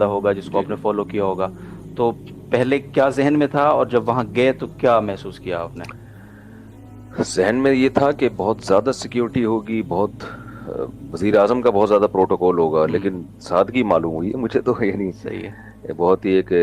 ہوگا جس کو آپ نے فالو کیا ہوگا، تو پہلے کیا ذہن میں تھا اور جب وہاں گئے تو کیا محسوس کیا آپ نے؟ ذہن میں یہ تھا کہ بہت زیادہ سیکیورٹی ہوگی، بہت وزیر اعظم کا بہت زیادہ پروٹوکول ہوگا، لیکن سادگی معلوم ہوئی ہے مجھے تو، یعنی صحیح ہے. بہت ہی ایک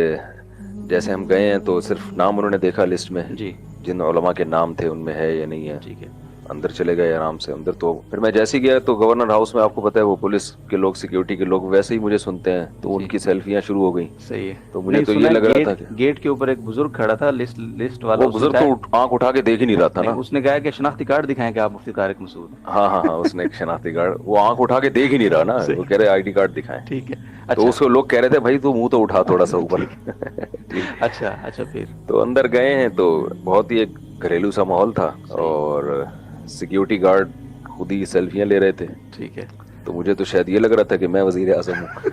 جیسے ہم گئے ہیں تو صرف نام انہوں نے دیکھا لسٹ میں، جی جن علماء کے نام تھے ان میں ہے یا نہیں ہے، ٹھیک ہے. اندر چلے گئے آرام سے اندر. تو پھر میں جیسے ہی گیا تو گورنر ہاؤس میں آپ کو پتا ہے وہ پولیس کے لوگ، سیکیورٹی کے لوگ ویسے ہی مجھے سنتے ہیں تو ان جی کی سیلفیاں شروع ہو گئیں. صحیح ہے. تو مجھے نہیں تو یہ سنا ہے لگ رہا تھا کہ گیٹ کے اوپر ایک بزرگ کھڑا تھا، لسٹ والا، وہ اس نے بزرگ کہا، تو آنکھ اٹھا کے دیکھ ہی نہیں رہا تھا نہیں نا. اس نے کہا کہ شناختی کارڈ دکھائیں کہ آپ مفتی طارق مسعود ہیں. ہاں ہاں ہاں، اس نے ایک شناختی کارڈ، وہ آنکھ اٹھا کے دیکھ ہی نہیں رہا نا، وہ صحیح. کہہ رہے آئی ڈی کارڈ دکھائیں. ٹھیک ہے. تو اچھا. اس کو لوگ کہہ رہے تھے بھائی تو منہ تو اٹھا تھوڑا سا اوپر. ٹھیک ہے. ٹھیک. اچھا اچھا. پھر تو اندر گئے ہیں تو بہت ہی ایک گھریلو سا ماحول تھا، صحیح. اور سیکیورٹی گارڈ خود ہی سیلفیاں لے رہے تھے. ٹھیک ہے. تو مجھے تو شاید یہ لگ رہا تھا کہ میں وزیر اعظم ہوں.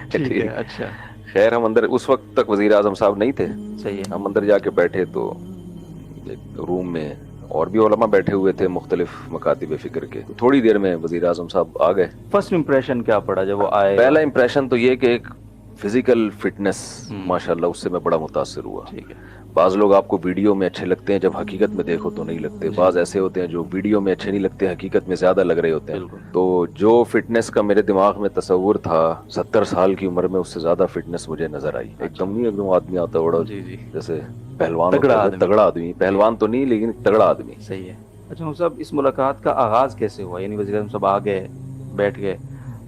ٹھیک ہے. ٹھیک. اچھا. خیر ہم اندر، اس وقت تک وزیر اعظم صاحب نہیں تھے. صحیح ہے. ہم اندر جا کے بیٹھے تو ایک روم میں اور بھی علماء بیٹھے ہوئے تھے مختلف مکاتب فکر کے. تو تھوڑی دیر میں وزیر اعظم صاحب آ گئے. فرسٹ امپریشن کیا پڑا جب وہ آئے؟ پہلا امپریشن تو یہ کہ ایک فزیکل فٹنس، ہوں. ماشاءاللہ اس سے میں بڑا متاثر ہوا. ٹھیک ہے. بعض لوگ آپ کو ویڈیو میں اچھے لگتے ہیں، جب حقیقت میں دیکھو تو نہیں لگتے. جی. بعض ایسے ہوتے ہیں جو ویڈیو میں اچھے نہیں لگتے، حقیقت میں زیادہ لگ رہے ہوتے ہیں. بالکل. تو جو فٹنس کا میرے دماغ میں تصور تھا 70 سال کی عمر میں، اس سے زیادہ فٹنس مجھے نظر آئی. ایک دم نہیں، ایک دم آدمی آتا ہے بڑا جی جی. جیسے پہلوان تگڑا ہوتا ہے، آدمی. تگڑا آدمی. پہلوان تو نہیں لیکن تگڑا آدمی. صحیح ہے. اچھا مفتی صاحب، اس ملاقات کا آغاز کیسے ہوا؟ یعنی وزیر اعظم صاحب آ گئے، بیٹھ گئے،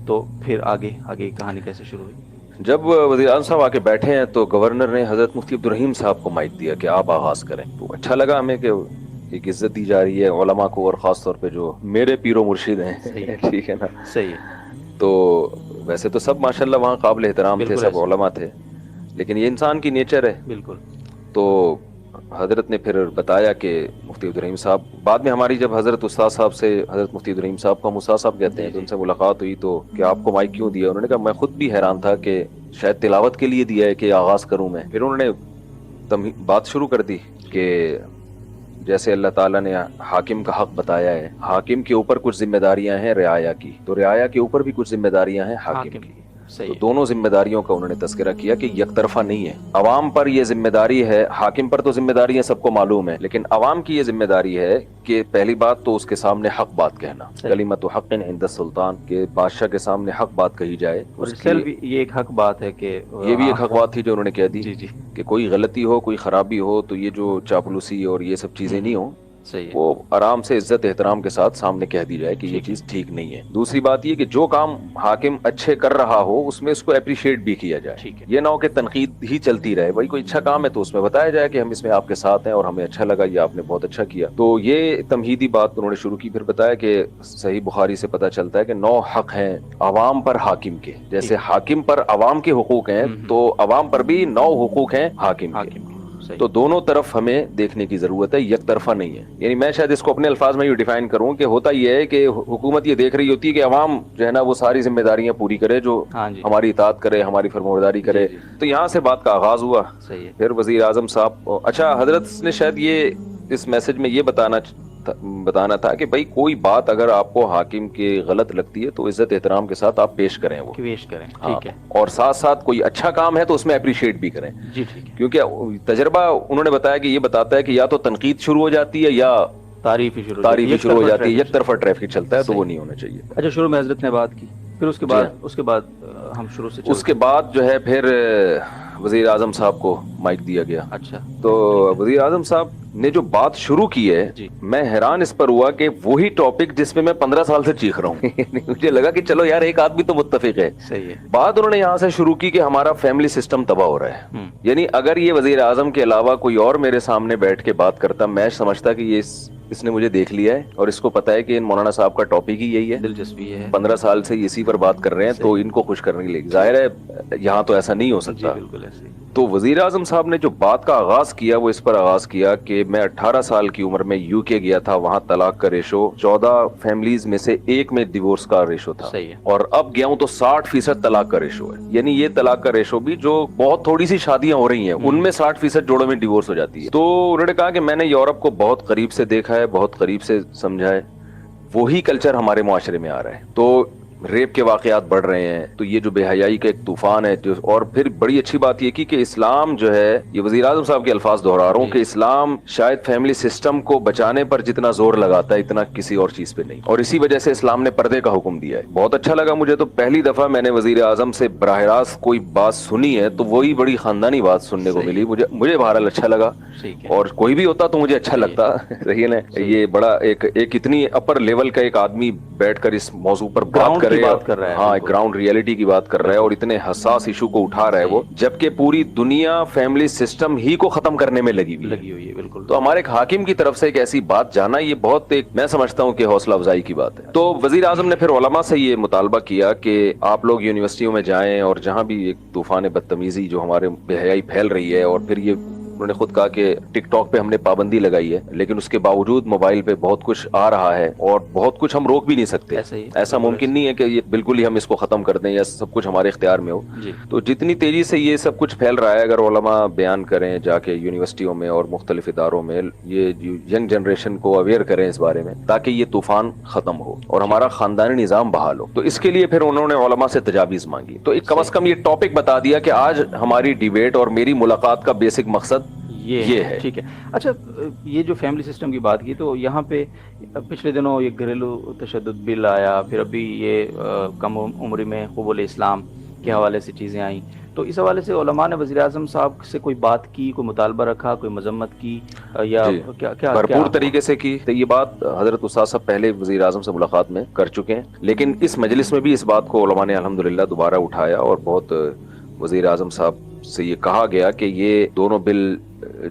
تو پھر آگے کی کہانی کیسے شروع ہوئی؟ جب وزیر اعظم صاحب آ کے بیٹھے ہیں تو گورنر نے حضرت مفتی عبدالرحیم صاحب کو مائک دیا کہ آپ آغاز کریں. تو اچھا لگا ہمیں کہ ایک عزت دی جا رہی ہے علماء کو، اور خاص طور پہ جو میرے پیر و مرشد ہیں. صحیح ہے. ٹھیک ہے نا. صحیح ہے. تو ویسے تو سب ماشاءاللہ وہاں قابل احترام تھے، بالکل سب ایسے. علماء تھے، لیکن یہ انسان کی نیچر ہے. بالکل. تو حضرت نے پھر بتایا کہ مفتی عبدالرحیم صاحب، بعد میں ہماری جب حضرت استاد صاحب سے، حضرت مفتی عبدالرحیم صاحب کو ہم استاد صاحب کہتے ہیں، جی تو ان جی. سے ملاقات ہوئی تو کہ آپ کو مائک کیوں دیا؟ انہوں نے کہا میں خود بھی حیران تھا کہ شاید تلاوت کے لیے دیا ہے کہ آغاز کروں میں. پھر انہوں نے بات شروع کر دی کہ جیسے اللہ تعالیٰ نے حاکم کا حق بتایا ہے، حاکم کے اوپر کچھ ذمہ داریاں ہیں رعایا کی، تو رعایا کے اوپر بھی کچھ ذمہ داریاں ہیں حاکم کی. صحیح تو ہے. دونوں ذمہ داریوں کا انہوں نے تذکرہ کیا کہ یک طرفہ نہیں ہے. عوام پر یہ ذمہ داری ہے، حاکم پر تو ذمہ داری ہے سب کو معلوم ہے، لیکن عوام کی یہ ذمہ داری ہے کہ پہلی بات تو اس کے سامنے حق بات کہنا، کلمۃ حق عند السلطان، کہ بادشاہ کے سامنے حق بات کہی جائے. اور اس اس کی بھی یہ ایک حق بات ہے کہ یہ بھی ایک حق بات تھی جو انہوں نے کہہ دی جی جی. کہ کوئی غلطی ہو، کوئی خرابی ہو تو یہ جو چاپلوسی اور یہ سب چیزیں نہیں ہوں، صحیح ہے. وہ آرام سے عزت احترام کے ساتھ سامنے کہہ دی جائے کہ یہ چیز ٹھیک نہیں ہے. دوسری بات یہ کہ جو کام حاکم اچھے کر رہا ہو اس میں اس کو اپریشیٹ بھی کیا جائے. ٹھیک ہے. یہ نہ ہو کہ تنقید ہی چلتی رہے. بھائی کوئی اچھا کام ہے تو اس میں بتایا جائے کہ ہم اس میں آپ کے ساتھ ہیں اور ہمیں اچھا لگا، یہ آپ نے بہت اچھا کیا. تو یہ تمہیدی بات انہوں نے شروع کی. پھر بتایا کہ صحیح بخاری سے پتہ چلتا ہے کہ 9 حق ہیں عوام پر حاکم کے، جیسے حاکم پر عوام کے حقوق ہیں تو عوام پر بھی 9 حقوق ہیں حاکم کے. تو دونوں طرف ہمیں دیکھنے کی ضرورت ہے، یک طرفہ نہیں ہے. یعنی میں شاید اس کو اپنے الفاظ میں یہ ڈیفائن کروں کہ ہوتا یہ ہے کہ حکومت یہ دیکھ رہی ہوتی ہے کہ عوام جو ہے نا وہ ساری ذمہ داریاں پوری کرے، جو ہماری اطاعت کرے، ہماری فرمانبرداری کرے. تو یہاں سے بات کا آغاز ہوا. پھر وزیر اعظم صاحب، اچھا حضرت نے شاید یہ اس میسج میں یہ بتانا تھا کہ بھائی کوئی بات اگر آپ کو حاکم کی غلط لگتی ہے تو عزت احترام کے ساتھ آپ پیش کریں، وہ پیش کریں. ہاں. ٹھیک ہے. اور ساتھ ساتھ کوئی اچھا کام ہے تو اس میں اپریشیٹ بھی کریں. جی ٹھیک ہے. کیونکہ تجربہ انہوں نے بتایا کہ یہ بتاتا ہے کہ یا تو تنقید شروع ہو جاتی ہے یا تعریف شروع ہو جاتی ہے، یک طرفہ ٹریفک چلتا ہے، تو وہ نہیں ہونا چاہیے. اچھا شروع میں حضرت نے بات کی، پھر اس کے بعد ہم شروع سے اس کے بعد جو ہے پھر وزیر اعظم صاحب کو مائک دیا گیا. اچھا. تو وزیر اعظم صاحب نے جو بات شروع کی ہے میں حیران اس پر ہوا کہ وہی ٹاپک جس میں میں 15 سال سے چیخ رہا ہوں. مجھے لگا کہ چلو یار ایک آدمی تو متفق ہے. صحیح ہے. بات انہوں نے یہاں سے شروع کی کہ ہمارا فیملی سسٹم تباہ ہو رہا ہے. یعنی اگر یہ وزیر اعظم کے علاوہ کوئی اور میرے سامنے بیٹھ کے بات کرتا، میں سمجھتا کہ یہ اس نے مجھے دیکھ لیا ہے اور اس کو پتا ہے کہ ان مولانا صاحب کا ٹاپک ہی یہی ہے، دلچسپی ہے، 15 سال سے اسی پر بات کر رہے ہیں، تو ان کو خوش کرنے کے لیے. ظاہر ہے یہاں تو ایسا نہیں ہو سکتا. بالکل ایسے. تو وزیر اعظم صاحب نے جو بات کا آغاز کیا وہ اس پر آغاز کیا کہ میں 18 سال کی عمر میں یو کے گیا تھا، وہاں طلاق کا ریشو 14 فیملیز میں سے ایک میں ڈیورس کا ریشو تھا. اور اب گیا ہوں تو 60% طلاق کا ریشو ہے. یعنی یہ طلاق کا ریشو بھی جو بہت تھوڑی سی شادیاں ہو رہی ہیں ان میں 60% جوڑوں میں ڈیورس ہو جاتی ہے. تو انہوں نے کہا کہ میں نے یورپ کو بہت قریب سے دیکھا ہے، بہت قریب سے سمجھا ہے، وہی کلچر ہمارے معاشرے میں آ رہا ہے. تو ریپ کے واقعات بڑھ رہے ہیں، تو یہ جو بے حیائی کا ایک طوفان ہے اور پھر بڑی اچھی بات یہ کی کہ اسلام جو ہے، یہ وزیر اعظم صاحب کے الفاظ دہرا رہا ہوں کہ اسلام شاید فیملی سسٹم کو بچانے پر جتنا زور لگاتا ہے اتنا کسی اور چیز پہ نہیں، اور اسی وجہ سے اسلام نے پردے کا حکم دیا ہے. بہت اچھا لگا مجھے، تو پہلی دفعہ میں نے وزیر اعظم سے براہ راست کوئی بات سنی ہے تو وہی بڑی خاندانی بات سننے کو ملی. مجھے بہرحال اچھا لگا، اور کوئی بھی ہوتا تو مجھے اچھا لگتا. صحیح ہے نا، یہ بڑا ایک اتنی اپر لیول کا ایک آدمی بیٹھ کر اس موضوع پر بات کر رہا ہے. ہاں، گراؤنڈ ریئلٹی کی بات کر رہا ہے اور اتنے حساس ایشو کو اٹھا رہا ہے وہ، جبکہ پوری دنیا فیملی سسٹم ہی کو ختم کرنے میں لگی ہوئی ہے. بالکل. تو ہمارے ایک حاکم کی طرف سے ایک ایسی بات جانا، یہ بہت ایک میں سمجھتا ہوں کہ حوصلہ افزائی کی بات ہے. تو وزیر اعظم نے پھر علماء سے یہ مطالبہ کیا کہ آپ لوگ یونیورسٹیوں میں جائیں، اور جہاں بھی ایک طوفان بدتمیزی جو ہمارے بے حیائی پھیل رہی ہے، اور پھر یہ انہوں نے خود کہا کہ ٹک ٹاک پہ ہم نے پابندی لگائی ہے، لیکن اس کے باوجود موبائل پہ بہت کچھ آ رہا ہے اور بہت کچھ ہم روک بھی نہیں سکتے. ایسا ممکن نہیں ہے کہ یہ بالکل ہی ہم اس کو ختم کر دیں یا سب کچھ ہمارے اختیار میں ہو. تو جتنی تیزی سے یہ سب کچھ پھیل رہا ہے، اگر علماء بیان کریں جا کے یونیورسٹیوں میں اور مختلف اداروں میں، یہ ینگ جنریشن کو اویئر کریں اس بارے میں، تاکہ یہ طوفان ختم ہو اور ہمارا خاندانی نظام بحال ہو. تو اس کے لیے پھر انہوں نے علماء سے تجاویز مانگی. تو کم از کم یہ ٹاپک بتا دیا کہ آج ہماری ڈیبیٹ اور میری ملاقات کا بیسک مقصد یہ ہے. ٹھیک ہے. اچھا، یہ جو فیملی سسٹم کی بات کی، تو یہاں پہ پچھلے دنوں یہ گھریلو تشدد بل آیا، پھر ابھی یہ کم عمری میں قبول اسلام کے حوالے سے چیزیں آئیں. تو اس حوالے سے علماء نے وزیر اعظم صاحب سے کوئی بات کی، کوئی مطالبہ رکھا، کوئی مذمت کی، یا کیا بھرپور طریقے سے کی. تو یہ بات حضرت استاد صاحب پہلے وزیر اعظم سے ملاقات میں کر چکے ہیں، لیکن اس مجلس میں بھی اس بات کو علماء نے الحمدللہ دوبارہ اٹھایا، اور بہت وزیر اعظم صاحب سے یہ کہا گیا کہ یہ دونوں بل،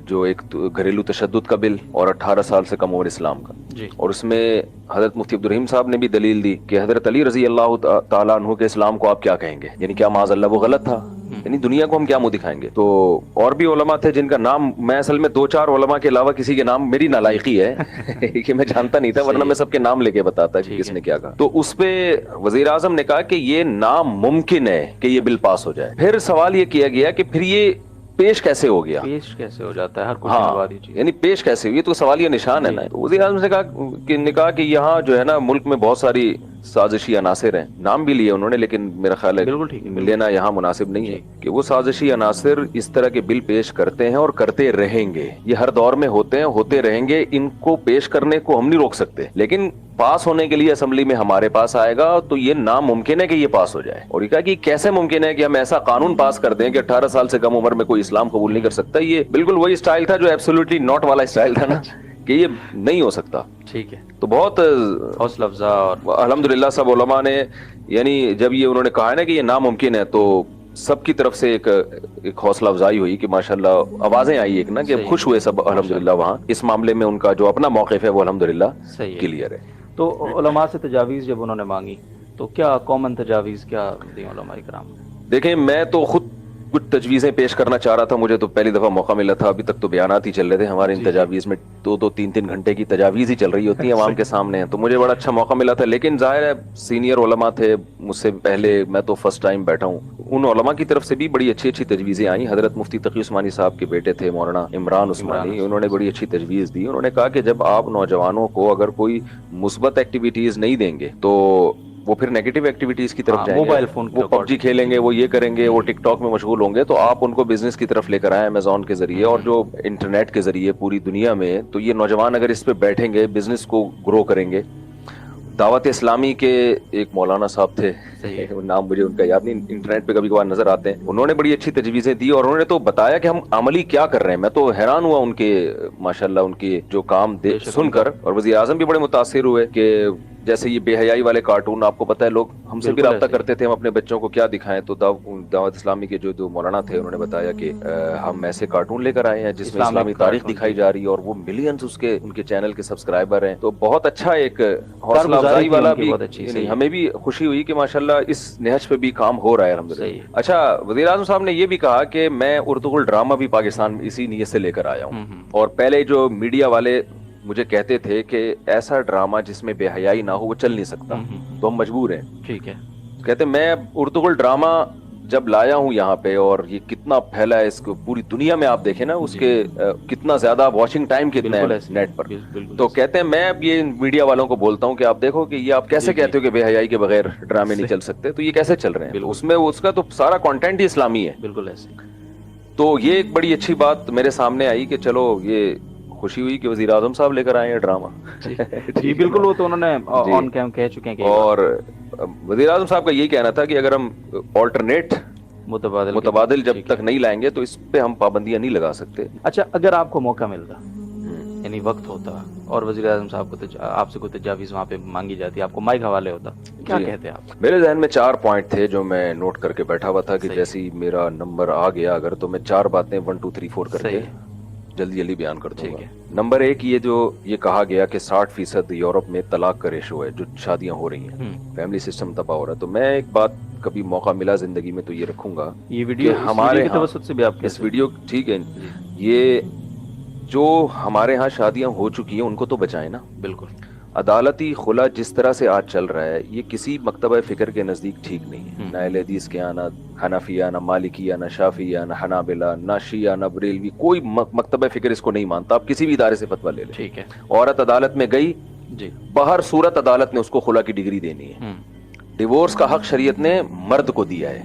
جو ایک گھریلو تشدد کا بل اور 18 سال سے کم عمر اسلام کا، اور اس میں حضرت مفتی عبدالرحیم صاحب نے بھی دلیل دی کہ حضرت علی رضی اللہ تعالیٰ عنہ کے اسلام کو آپ کیا کہیں گے، یعنی کیا معاذ اللہ وہ غلط تھا، یعنی دنیا کو ہم کیا منہ دکھائیں گے. تو اور بھی علماء تھے جن کا نام میں اصل میں 2-4 علماء کے علاوہ کسی کے نام، میری نالائقی ہے کہ میں جانتا نہیں تھا، ورنہ میں سب کے نام لے کے بتاتا کہ کس نے کیا کہا. تو اس پہ وزیر اعظم نے کہا کہ یہ ناممکن ہے کہ یہ بل پاس ہو جائے. پھر سوال یہ کیا گیا کہ پھر یہ پیش کیسے ہو گیا، پیش کیسے ہو جاتا ہے ہر کوئی. ہاں، یعنی پیش کیسے ہوئی، تو سوال یہ نشان ہے نا. وزیر اعظم نے کہا کہ یہاں جو ہے نا ملک میں بہت ساری سازشی عناصر ہیں، نام بھی لیے انہوں نے، لیکن میرا خیال ہے لینا یہاں مناسب نہیں ہے کہ وہ سازشی عناصر اس طرح کے بل پیش کرتے ہیں اور کرتے رہیں گے. یہ ہر دور میں ہوتے ہیں، ہوتے رہیں گے. ان کو پیش کرنے کو ہم نہیں روک سکتے، لیکن پاس ہونے کے لیے اسمبلی میں ہمارے پاس آئے گا تو یہ ناممکن ہے کہ یہ پاس ہو جائے. اور یہ کہا کہ کیسے ممکن ہے کہ ہم ایسا قانون پاس کر دیں کہ 18 سال سے کم عمر میں کوئی اسلام قبول نہیں کر سکتا. یہ بالکل وہی اسٹائل تھا جو ایبسولوٹلی ناٹ والا اسٹائل تھا نا، کہ یہ نہیں ہو سکتا. ٹھیک ہے. تو بہت حوصلہ افزا، اور الحمدللہ سب علماء نے، یعنی جب یہ انہوں نے کہا نا کہ یہ ناممکن ہے، تو سب کی طرف سے ایک حوصلہ افزائی ہوئی کہ ماشاءاللہ آوازیں آئی ایک نا، کہ خوش ہوئے سب الحمدللہ. وہاں اس معاملے میں ان کا جو اپنا موقف ہے وہ الحمدللہ کلیئر ہے. تو علماء سے تجاویز جب انہوں نے مانگی، تو کیا کامن تجاویز کیا دی علماء کرام؟ دیکھیں، میں تو خود کچھ تجویزیں پیش کرنا چاہ رہا تھا، مجھے تو پہلی دفعہ موقع ملا تھا. ابھی تک تو بیانات ہی چل رہے تھے ہمارے ان تجاویز میں، 2-3 گھنٹے کی تجاویز ہی چل رہی ہوتی ہیں عوام کے سامنے. تو مجھے بڑا اچھا موقع ملا تھا، لیکن ظاہر ہے سینئر علماء تھے مجھ سے پہلے، میں تو فرسٹ ٹائم بیٹھا ہوں. ان علماء کی طرف سے بھی بڑی اچھی تجویزیں آئیں. حضرت مفتی تقی عثمانی صاحب کے بیٹے تھے مولانا عمران عثمانی، انہوں نے بڑی اچھی تجویز دی. انہوں نے کہا کہ جب آپ نوجوانوں کو اگر کوئی مثبت ایکٹیویٹیز نہیں دیں گے تو وہ پھر نیگیٹو ایکٹیویٹیز کی طرف جائیں گے. موبائل فون، وہ پب جی کھیلیں گے، وہ یہ کریں گے، وہ ٹک ٹاک میں مشغول ہوں گے. تو آپ ان کو بزنس کی طرف لے کر آئیں امیزون کے ذریعے اور جو انٹرنیٹ کے ذریعے پوری دنیا میں. تو یہ نوجوان اگر اس پہ بیٹھیں گے، بزنس کو گرو کریں گے. دعوت اسلامی کے ایک مولانا صاحب تھے، نام مجھے ان کا یاد نہیں، انٹرنیٹ پہ کبھی کبھار نظر آتے ہیں. انہوں نے بڑی اچھی تجویزیں دی اور انہوں نے تو بتایا کہ ہم عملی کیا کر رہے ہیں. میں تو حیران ہوا ان کے ماشاءاللہ ان کے جو کام سن کر. اور وزیر اعظم بھی بڑے متاثر ہوئے کہ جیسے یہ بے حیائی والے کارٹون، آپ کو پتہ ہے لوگ ہم سے بھی رابطہ کرتے تھے، ہم اپنے بچوں کو کیا دکھائیں. تو دعوت اسلامی کے جو مولانا تھے انہوں نے بتایا کہ ہم ایسے کارٹون لے کر آئے ہیں جس میں اسلامی تاریخ دکھائی جا رہی ہے، اور وہ ملینز ان کے چینل کے سبسکرائبر ہیں. تو بہت اچھا ایک حوصلہ افزائی والا بھی، ہمیں بھی خوشی ہوئی کہ ماشاءاللہ اس نہج پہ بھی کام ہو رہا ہے الحمدللہ. اچھا، وزیر اعظم صاحب نے یہ بھی کہا کہ میں ارطغرل ڈرامہ بھی پاکستان اسی نیت سے لے کر آیا ہوں. اور پہلے جو میڈیا والے مجھے کہتے تھے کہ ایسا ڈرامہ جس میں بے حیائی نہ ہو وہ چل نہیں سکتا، تو ہم مجبور ہیں. ٹھیک ہے. کہتے میں ارطغرل ڈرامہ جب لایا ہوں یہاں پہ اور یہ کتنا پھیلا ہے اس کو پوری دنیا میں, آپ دیکھیں نا اس کے کتنا زیادہ واچنگ ٹائم کتنا ہے نیٹ پر. تو کہتے ہیں, میں اب یہ میڈیا والوں کو بولتا ہوں کہ آپ دیکھو کہ یہ آپ کیسے کہتے ہو کہ بے حیائی کے بغیر ڈرامے نہیں چل سکتے, تو یہ کیسے چل رہے ہیں؟ اس میں اس کا تو سارا کنٹینٹ ہی اسلامی ہے. بالکل ایسے. تو یہ ایک بڑی اچھی بات میرے سامنے آئی کہ چلو یہ خوشی ہوئی کہ وزیر اعظم صاحب لے کر آئے ہیں ڈرامہ. جی بالکل, وہ تو انہوں نے آن کیم کہہ چکے ہیں. اور وزیر اعظم صاحب کا یہی کہنا تھا کہ اگر ہم آلٹرنیٹ متبادل جب تک نہیں لائیں گے تو اس پہ ہم پابندیاں نہیں لگا سکتے. اچھا, اگر آپ کو موقع ملتا, یعنی وقت ہوتا اور وزیر اعظم صاحب کو آپ سے کوئی تجاویز وہاں پہ مانگی جاتی, آپ کو مائک حوالے ہوتا, کیا کہتے آپ؟ میرے ذہن میں 4 پوائنٹ تھے جو میں نوٹ کر کے بیٹھا ہوا تھا کہ جیسے ہی میرا نمبر آ گیا اگر تو میں 4 باتیں 1 2 3 4 کر کے جلدی بیان کر دوں گا. نمبر 1, یہ کہا گیا کہ 60% یورپ میں طلاق کا ریشو ہے, جو شادیاں ہو رہی ہیں, فیملی سسٹم تباہ ہو رہا ہے. تو میں ایک بات کبھی موقع ملا زندگی میں تو یہ رکھوں گا, یہ ویڈیو ہمارے توسط سے بھی آپ اس ویڈیو, ٹھیک ہے, یہ جو ہمارے ہاں شادیاں ہو چکی ہیں ان کو تو بچائیں نا. بالکل. عدالتی خلا جس طرح سے آج چل رہا ہے یہ کسی مکتبہ فکر کے نزدیک ٹھیک نہیں ہے. نہ اہل حدیث کے, نہ حنفیہ, نہ مالکیہ, نہ شافعیہ, نہ حنابلہ, نہ شیعہ, نہ بریلوی, کوئی مکتبہ فکر اس کو نہیں مانتا. آپ کسی بھی ادارے سے فتویٰ لے لیں. ٹھیک ہے. عورت عدالت میں گئی, بہر صورت عدالت نے اس کو خلا کی ڈگری دینی ہے. ڈیورس کا حق شریعت نے مرد کو دیا ہے.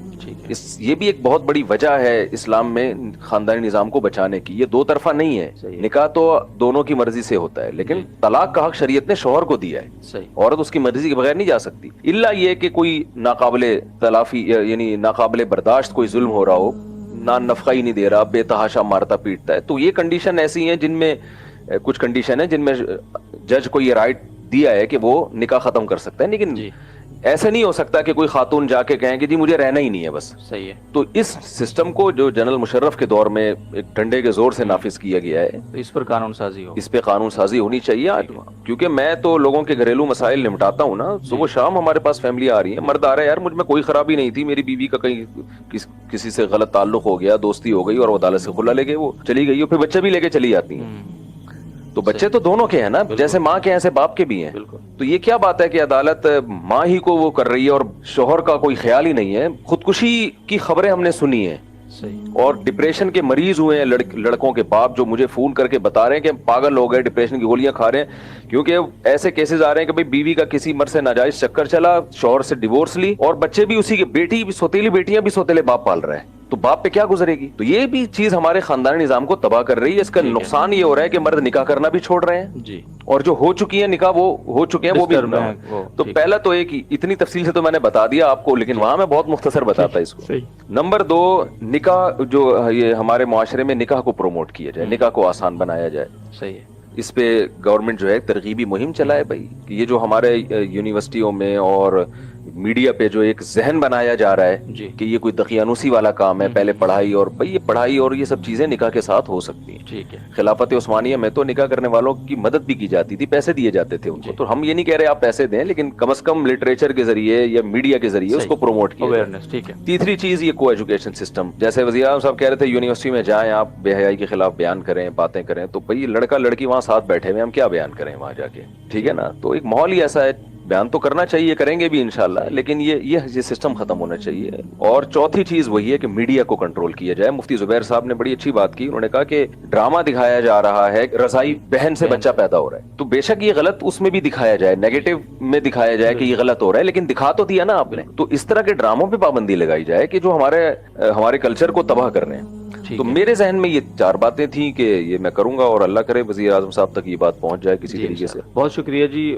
یہ بھی ایک بہت بڑی وجہ ہے اسلام میں خاندانی نظام کو بچانے کی. یہ 2 طرفہ نہیں ہے, نکاح تو دونوں کی مرضی سے ہوتا ہے, لیکن طلاق کا حق شریعت نے شوہر کو دیا ہے. عورت اس کی مرضی کے بغیر نہیں جا سکتی, الا یہ کہ کوئی ناقابل تلافی یعنی ناقابل برداشت کوئی ظلم ہو رہا ہو, نہ نفقہ ہی نہیں دے رہا, بے تحاشا مارتا پیٹتا ہے. تو یہ کنڈیشن ایسی ہیں جن میں کچھ کنڈیشن ہے جن میں جج کو یہ رائٹ دیا ہے کہ وہ نکاح ختم کر سکتا ہے. لیکن ایسے نہیں ہو سکتا کہ کوئی خاتون جا کے کہیں کہ جی مجھے رہنا ہی نہیں ہے بس. صحیح ہے. تو اس سسٹم کو جو جنرل مشرف کے دور میں ایک ڈنڈے کے زور سے نافذ کیا گیا ہے, تو اس پر قانون سازی ہو, اس پہ قانون سازی ہونی چاہیے. کیونکہ میں تو لوگوں کے گھریلو مسائل نمٹاتا ہوں نا, صبح شام ہمارے پاس فیملی آ رہی ہے, مرد آ رہا ہے, یار مجھ میں کوئی خرابی نہیں تھی, میری بیوی کا کہیں کسی سے غلط تعلق ہو گیا, دوستی ہو گئی اور وہ عدالت سے خلا لے کے وہ چلی گئی, اور پھر بچے بھی لے کے چلی جاتی ہیں. تو بچے تو دونوں کے ہیں نا, جیسے ماں کے ہیں ایسے باپ کے بھی ہیں. تو یہ کیا بات ہے کہ عدالت ماں ہی کو وہ کر رہی ہے اور شوہر کا کوئی خیال ہی نہیں ہے. خودکشی کی خبریں ہم نے سنی ہیں, اور ڈپریشن کے مریض ہوئے ہیں لڑکوں کے باپ جو مجھے فون کر کے بتا رہے ہیں کہ پاگل ہو گئے, ڈپریشن کی گولیاں کھا رہے ہیں, کیونکہ ایسے کیسز آ رہے ہیں کہ بھائی بیوی کا کسی مرد سے ناجائز چکر چلا, شوہر سے ڈیورس لی, اور بچے بھی اسی کے, بیٹی بھی سوتیلی بیٹیاں بھی سوتیلے باپ پال رہا ہے. تو باپ پہ کیا گزرے گی؟ تو یہ بھی چیز ہمارے خاندانی نظام کو تباہ کر رہی ہے. اس کا نقصان یہ ہو رہا ہے کہ مرد نکاح کرنا بھی چھوڑ رہے ہیں, اور جو ہو چکی ہیں نکاح وہ ہو چکے ہیں وہ بھی. تو پہلا تو ایک اتنی تفصیل سے تو میں نے بتا دیا آپ کو, لیکن وہاں میں بہت مختصر بتاتا اس کو. نمبر 2, نکاح جو یہ ہمارے معاشرے میں نکاح کو پروموٹ کیا جائے, نکاح کو آسان بنایا جائے. صحیح ہے. اس پہ گورنمنٹ جو ہے ترغیبی مہم چلائے بھائی, کہ یہ جو ہمارے یونیورسٹیوں میں اور میڈیا پہ جو ایک ذہن بنایا جا رہا ہے کہ یہ کوئی دقیانوسی والا کام ہے, پہلے پڑھائی, اور بھائی یہ پڑھائی اور یہ سب چیزیں نکاح کے ساتھ ہو سکتی ہیں. ٹھیک ہے. خلافت عثمانیہ میں تو نکاح کرنے والوں کی مدد بھی کی جاتی تھی, پیسے دیے جاتے تھے ان کو. تو ہم یہ نہیں کہہ رہے آپ پیسے دیں, لیکن کم از کم لٹریچر کے ذریعے یا میڈیا کے ذریعے اس کو پروموٹ کیا جائے. تیسری چیز یہ کو ایجوکیشن سسٹم, جیسے وزیر اعظم صاحب کہہ رہے تھے یونیورسٹی میں جائیں آپ, بے حیائی کے خلاف بیان کریں, باتیں کریں. تو بھائی لڑکا لڑکی وہاں ساتھ بیٹھے ہوئے, ہم کیا بیان کریں وہاں جا کے؟ ٹھیک ہے نا. تو ایک ماحول ہی ایسا ہے, بیان تو کرنا چاہیے, کریں گے بھی انشاءاللہ, لیکن یہ سسٹم ختم ہونا چاہیے. اور چوتھی چیز وہی ہے کہ میڈیا کو کنٹرول کیا جائے. مفتی زبیر صاحب نے بڑی اچھی بات کی, انہوں نے کہا کہ ڈرامہ دکھایا جا رہا ہے رضائی بہن سے بچہ پیدا ہو رہا ہے. تو بے شک یہ غلط اس میں بھی دکھایا جائے, نیگیٹو میں دکھایا جائے کہ یہ غلط ہو رہا ہے, لیکن دکھا تو دیا نا آپ نے. تو اس طرح کے ڈراموں پہ پابندی لگائی جائے کہ جو ہمارے کلچر کو تباہ کر رہے ہیں. تو میرے ذہن میں یہ 4 باتیں تھیں کہ یہ میں کروں گا, اور اللہ کرے وزیر اعظم صاحب تک یہ بات پہنچ جائے کسی طریقے سے. بہت شکریہ جی,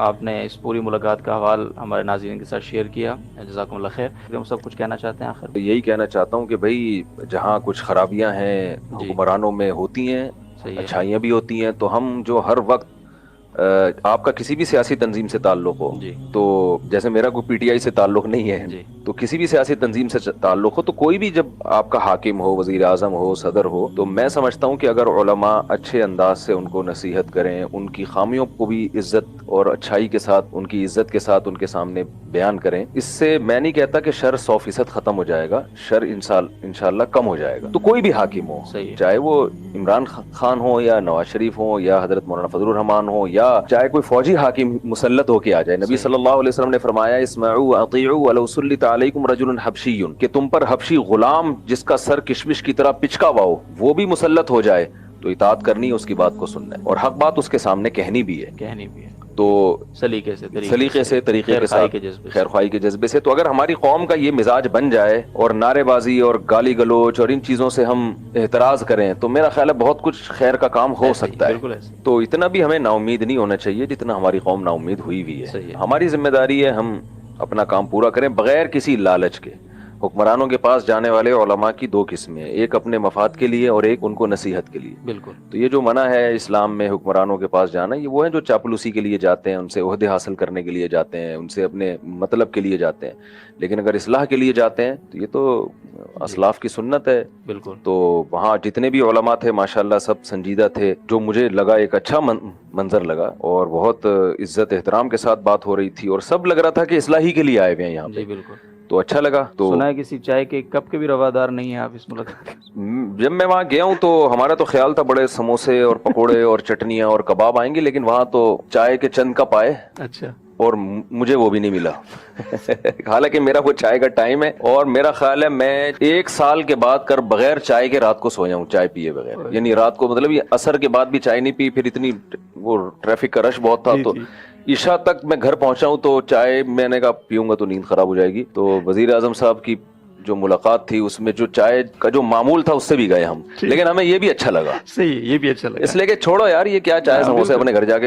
آپ نے اس پوری ملاقات کا حوال ہمارے ناظرین کے ساتھ شیئر کیا, جزاکم اللہ خیر. ہم سب کچھ کہنا چاہتے ہیں آخر؟ یہی کہنا چاہتا ہوں کہ بھائی جہاں کچھ خرابیاں ہیں حکمرانوں میں ہوتی ہیں, اچھائیاں بھی ہوتی ہیں. تو ہم جو ہر وقت آپ کا کسی بھی سیاسی تنظیم سے تعلق ہو, تو جیسے میرا کوئی پی ٹی آئی سے تعلق نہیں ہے, تو کسی بھی سیاسی تنظیم سے تعلق ہو, تو کوئی بھی جب آپ کا حاکم ہو, وزیر اعظم ہو, صدر ہو, تو میں سمجھتا ہوں کہ اگر علماء اچھے انداز سے ان کو نصیحت کریں, ان کی خامیوں کو بھی عزت اور اچھائی کے ساتھ, ان کی عزت کے ساتھ ان کے سامنے بیان کریں, اس سے میں نہیں کہتا کہ شر 100% ختم ہو جائے گا, شر انشاءاللہ کم ہو جائے گا. تو کوئی بھی حاکم ہو, چاہے وہ عمران خان ہو یا نواز شریف ہو یا حضرت مولانا فضل الرحمان ہو یا یا چاہے کوئی فوجی حاکم مسلط ہو کے آ جائے. نبی صلی اللہ علیہ وسلم نے فرمایا اسمعوا اطیعوا ولو سلط علیکم رجل حبشی، کہ تم پر حبشی غلام جس کا سر کشمش کی طرح پچکا ہوا ہو وہ بھی مسلط ہو جائے تو اطاعت کرنی ہے، اس کی بات کو سننا ہے اور حق بات اس کے سامنے کہنی بھی ہے. تو سلیقے سے طریقے کے ساتھ خیر خواہی کے جذبے سے. تو اگر ہماری قوم کا یہ مزاج بن جائے اور نعرے بازی اور گالی گلوچ اور ان چیزوں سے ہم احتراز کریں تو میرا خیال ہے بہت کچھ خیر کا کام ہو سکتا ہے. تو اتنا بھی ہمیں نا امید نہیں ہونا چاہیے جتنا ہماری قوم نا امید ہوئی ہوئی ہے. ہماری ذمہ داری ہے ہم اپنا کام پورا کریں بغیر کسی لالچ کے. حکمرانوں کے پاس جانے والے علماء کی دو قسمیں ہیں، ایک اپنے مفاد کے لیے اور ایک ان کو نصیحت کے لیے. بالکل. تو یہ جو منع ہے اسلام میں حکمرانوں کے پاس جانا، یہ وہ ہیں جو چاپلوسی کے لیے جاتے ہیں، ان سے عہدے حاصل کرنے کے لیے جاتے ہیں، ان سے اپنے مطلب کے لیے جاتے ہیں. لیکن اگر اصلاح کے لیے جاتے ہیں تو یہ تو اسلاف کی سنت ہے. بالکل. تو وہاں جتنے بھی علماء تھے ماشاءاللہ سب سنجیدہ تھے. جو مجھے لگا ایک اچھا منظر لگا اور بہت عزت احترام کے ساتھ بات ہو رہی تھی اور سب لگ رہا تھا کہ اصلاحی کے لیے آئے ہوئے ہیں یہاں پہ. بالکل. تو اچھا لگا. تو سنا ہے کسی چائے کے کپ کے بھی روادار نہیں ہیں آپ اس ملاقات کے؟ جب میں وہاں گیا ہوں تو ہمارا تو خیال تھا بڑے سموسے اور پکوڑے اور چٹنیاں اور کباب آئیں گے، لیکن وہاں تو چائے کے چند کپ آئے. اچھا. اور مجھے وہ بھی نہیں ملا. حالانکہ میرا وہ چائے کا ٹائم ہے اور میرا خیال ہے میں 1 سال کے بعد کر بغیر چائے کے رات کو سویا ہوں، چائے پیے بغیر. یعنی رات کو مطلب یہ عصر کے بعد بھی چائے نہیں پی. پھر اتنی وہ ٹریفک کا رش بہت تھا تو عشاء تک میں گھر پہنچا ہوں تو چائے میں نے کہا پیوں گا تو نیند خراب ہو جائے گی. تو وزیر اعظم صاحب کی جو ملاقات تھی اس میں جو چائے کا جو معمول تھا اس سے بھی گئے ہم، لیکن ہمیں یہ بھی اچھا لگا. صحیح، یہ بھی اچھا لگا اس لیے کہ چھوڑو یار یہ کیا چائے سموسے، اپنے گھر جا کے